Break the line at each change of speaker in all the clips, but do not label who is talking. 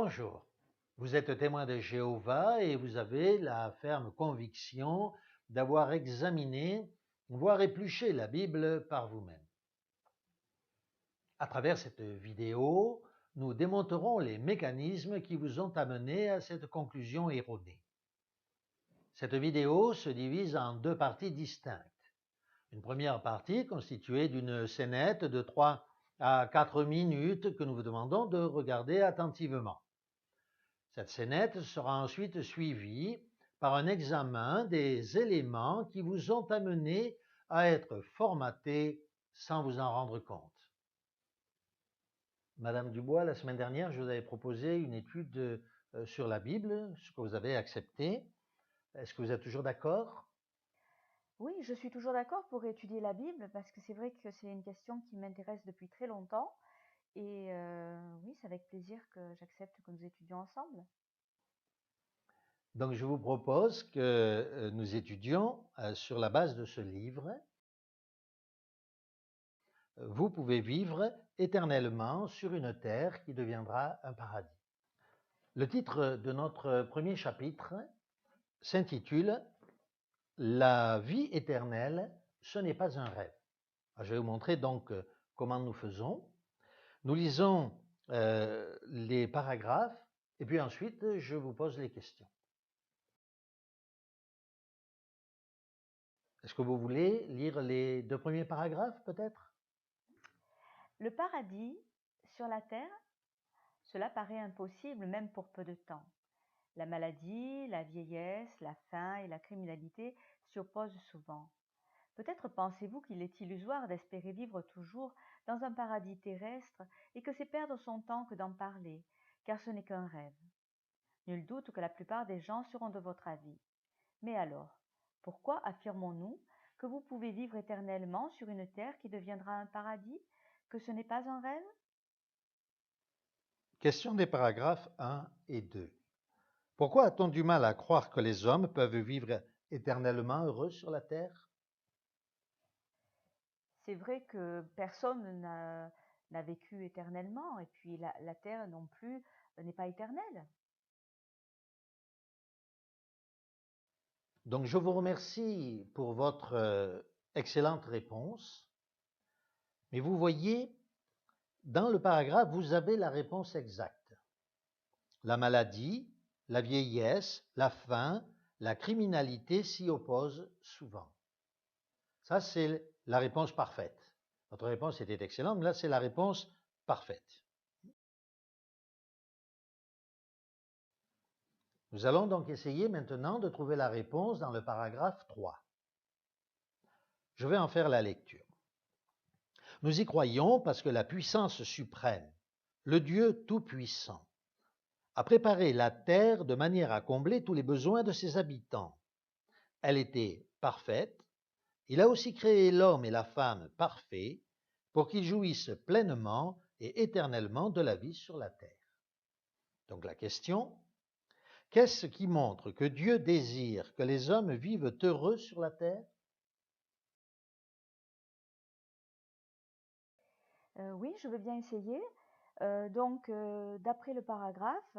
Bonjour, vous êtes témoin de Jéhovah et vous avez la ferme conviction d'avoir examiné, voire épluché la Bible par vous-même. À travers cette vidéo, nous démonterons les mécanismes qui vous ont amené à cette conclusion erronée. Cette vidéo se divise en deux parties distinctes. Une première partie constituée d'une scénette de 3 à 4 minutes que nous vous demandons de regarder attentivement. Cette scénette sera ensuite suivie par un examen des éléments qui vous ont amené à être formaté sans vous en rendre compte. Madame Dubois, la semaine dernière, je vous avais proposé une étude sur la Bible, ce que vous avez accepté. Est-ce que vous êtes toujours d'accord?
Oui, je suis toujours d'accord pour étudier la Bible parce que c'est vrai que c'est une question qui m'intéresse depuis très longtemps et oui, c'est avec plaisir que j'accepte que nous étudions ensemble.
Donc je vous propose que nous étudions sur la base de ce livre. Vous pouvez vivre éternellement sur une terre qui deviendra un paradis. Le titre de notre premier chapitre s'intitule « La vie éternelle, ce n'est pas un rêve ». Je vais vous montrer donc comment nous faisons. Nous lisons les paragraphes et puis ensuite je vous pose les questions. Est-ce que vous voulez lire les deux premiers paragraphes peut-être?
Le paradis sur la terre, cela paraît impossible même pour peu de temps. La maladie, la vieillesse, la faim et la criminalité s'y opposent souvent. Peut-être pensez-vous qu'il est illusoire d'espérer vivre toujours dans un paradis terrestre et que c'est perdre son temps que d'en parler, car ce n'est qu'un rêve. Nul doute que la plupart des gens seront de votre avis. Mais alors, pourquoi affirmons-nous que vous pouvez vivre éternellement sur une terre qui deviendra un paradis, que ce n'est pas un rêve?
Question des paragraphes 1 et 2. Pourquoi a-t-on du mal à croire que les hommes peuvent vivre éternellement heureux sur la terre?
C'est vrai que personne n'a vécu éternellement, et puis la terre non plus n'est pas éternelle.
Donc je vous remercie pour votre excellente réponse. Mais vous voyez, dans le paragraphe, vous avez la réponse exacte. La maladie, la vieillesse, la faim, la criminalité s'y opposent souvent. Ça, c'est la réponse parfaite. Votre réponse était excellente, mais là, c'est la réponse parfaite. Nous allons donc essayer maintenant de trouver la réponse dans le paragraphe 3. Je vais en faire la lecture. Nous y croyons parce que la puissance suprême, le Dieu tout-puissant, a préparé la terre de manière à combler tous les besoins de ses habitants. Elle était parfaite. Il a aussi créé l'homme et la femme parfaits pour qu'ils jouissent pleinement et éternellement de la vie sur la terre. Donc la question, qu'est-ce qui montre que Dieu désire que les hommes vivent heureux sur la terre?
Oui, je veux bien essayer. D'après le paragraphe,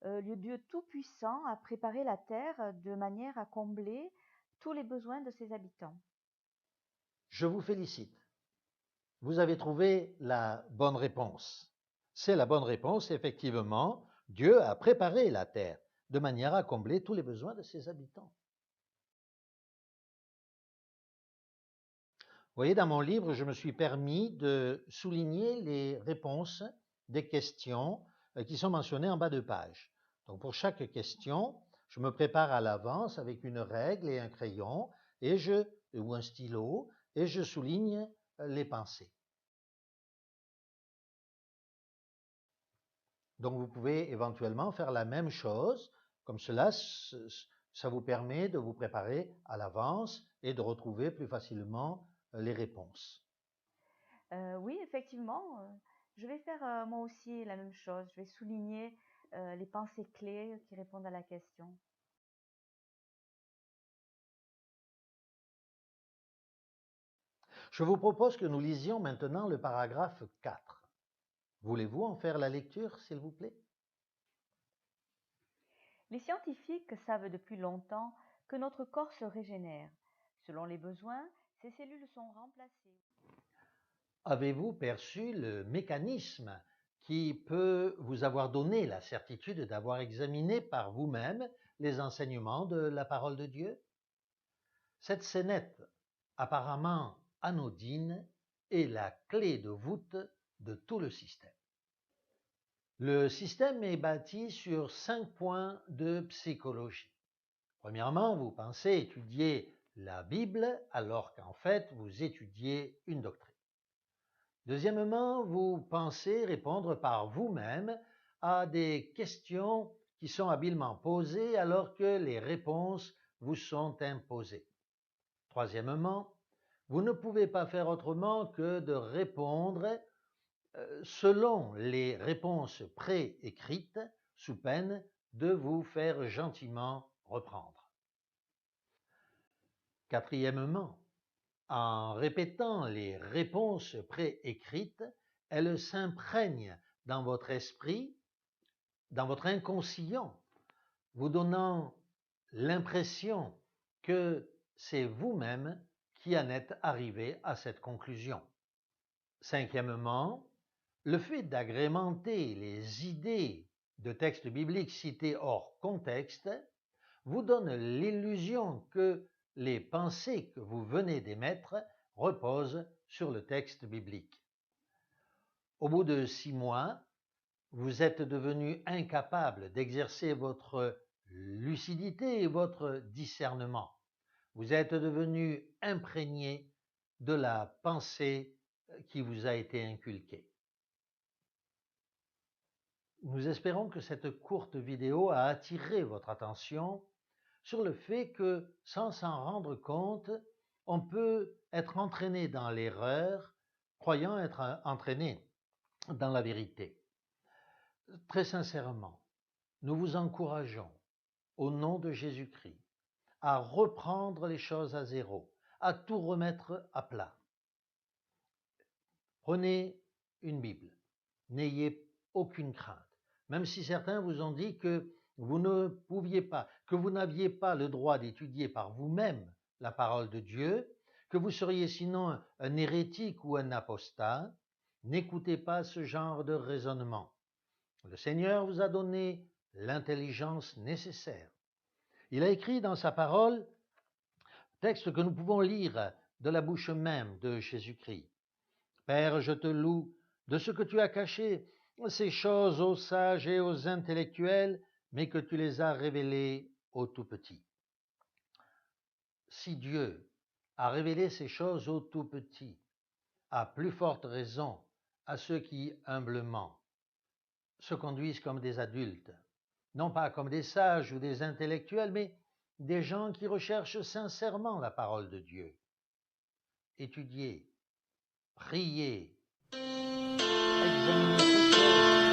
le Dieu Tout-Puissant a préparé la terre de manière à combler tous les besoins de ses habitants.
Je vous félicite. Vous avez trouvé la bonne réponse. C'est la bonne réponse, effectivement. Dieu a préparé la terre de manière à combler tous les besoins de ses habitants. Vous voyez, dans mon livre, je me suis permis de souligner les réponses des questions qui sont mentionnées en bas de page. Donc, pour chaque question, je me prépare à l'avance avec une règle et un crayon ou un stylo et je souligne les pensées. Donc, vous pouvez éventuellement faire la même chose. Comme cela, ça vous permet de vous préparer à l'avance et de retrouver plus facilement les réponses.
Oui, effectivement, je vais faire moi aussi la même chose. Je vais souligner les pensées clés qui répondent à la question.
Je vous propose que nous lisions maintenant le paragraphe 4. Voulez-vous en faire la lecture, s'il vous plaît?
Les scientifiques savent depuis longtemps que notre corps se régénère. Selon les besoins, ces cellules sont remplacées.
Avez-vous perçu le mécanisme qui peut vous avoir donné la certitude d'avoir examiné par vous-même les enseignements de la parole de Dieu? Cette scénette, apparemment anodine, est la clé de voûte de tout le système. Le système est bâti sur 5 points de psychologie. Premièrement, vous pensez étudier la Bible alors qu'en fait, vous étudiez une doctrine. Deuxièmement, vous pensez répondre par vous-même à des questions qui sont habilement posées alors que les réponses vous sont imposées. Troisièmement, vous ne pouvez pas faire autrement que de répondre selon les réponses préécrites sous peine de vous faire gentiment reprendre. Quatrièmement, en répétant les réponses préécrites, elles s'imprègnent dans votre esprit, dans votre inconscient, vous donnant l'impression que c'est vous-même qui en êtes arrivé à cette conclusion. Cinquièmement, le fait d'agrémenter les idées de textes bibliques cités hors contexte vous donne l'illusion que les pensées que vous venez d'émettre reposent sur le texte biblique. Au bout de 6 mois, vous êtes devenu incapable d'exercer votre lucidité et votre discernement. Vous êtes devenu imprégné de la pensée qui vous a été inculquée. Nous espérons que cette courte vidéo a attiré votre attention sur le fait que, sans s'en rendre compte, on peut être entraîné dans l'erreur, croyant être entraîné dans la vérité. Très sincèrement, nous vous encourageons, au nom de Jésus-Christ, à reprendre les choses à zéro, à tout remettre à plat. Prenez une Bible, n'ayez aucune crainte. Même si certains vous ont dit que vous ne pouviez pas, que vous n'aviez pas le droit d'étudier par vous-même la parole de Dieu, que vous seriez sinon un hérétique ou un apostat, n'écoutez pas ce genre de raisonnement. Le Seigneur vous a donné l'intelligence nécessaire. Il a écrit dans sa parole, texte que nous pouvons lire de la bouche même de Jésus-Christ. Père, je te loue de ce que tu as caché ces choses aux sages et aux intellectuels, mais que tu les as révélées aux tout-petits. Si Dieu a révélé ces choses aux tout-petits, à plus forte raison à ceux qui, humblement, se conduisent comme des adultes, non pas comme des sages ou des intellectuels, mais des gens qui recherchent sincèrement la parole de Dieu. Étudiez, priez, examinez toutes choses.